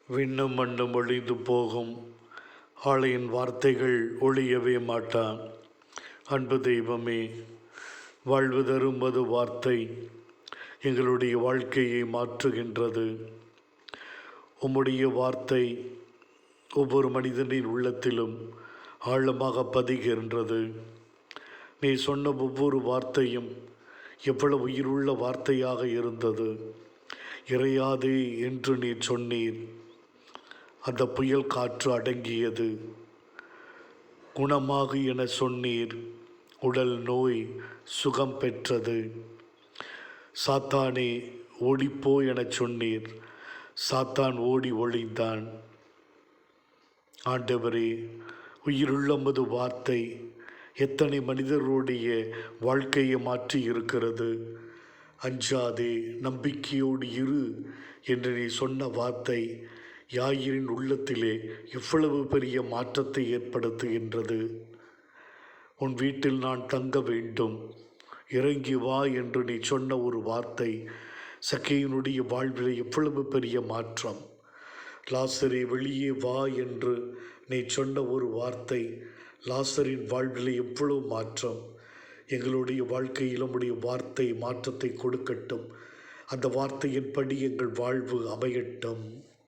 விண்ணும் மண்ணும் ஒழிந்து போகும், ஆளையின் வார்த்தைகள் ஒழியவே மாட்டான். அன்பு தெய்வமே, வாழ்வு தரும் மது வார்த்தை எங்களுடைய வாழ்க்கையை மாற்றுகின்றது. உம்முடைய வார்த்தை ஒவ்வொரு மனிதனின் உள்ளத்திலும் ஆழமாக பதிகின்றது. நீ சொன்ன ஒவ்வொரு வார்த்தையும் எவ்வளவு உயிருள்ள வார்த்தையாக இருந்தது. இறையாதே என்று நீ சொன்னீர். அந்த புயல் காற்று அடங்கியது. குணமாகு என சொன்னீர். உடல் நோய் சுகம் பெற்றது. சாத்தானே ஓடிப்போ என சொன்னீர். சாத்தான் ஓடி ஒளிந்தான். ஆண்டவரே, உயிருள்ள மது வார்த்தை எத்தனை மனிதர்களுடைய வாழ்க்கையை மாற்றி இருக்கிறது. அஞ்சாதே, நம்பிக்கையோடு இரு என்று நீ சொன்ன வார்த்தை யாயிரின் உள்ளத்திலே எவ்வளவு பெரிய மாற்றத்தை ஏற்படுத்துகின்றது. உன் வீட்டில் நான் தங்க வேண்டும், இறங்கி வா என்று நீ சொன்ன ஒரு வார்த்தை சக்கேயினுடைய வாழ்விலே எவ்வளவு பெரிய மாற்றம். லாசரே வெளியே வா என்று நீ சொன்ன ஒரு வார்த்தை லாசரின் வாழ்விலே எவ்வளவு மாற்றம். எங்களுடைய வாழ்க்கையில் நம்முடைய வார்த்தை மாற்றத்தை கொடுக்கட்டும். அந்த வார்த்தையின்படி எங்கள் வாழ்வு அமையட்டும்.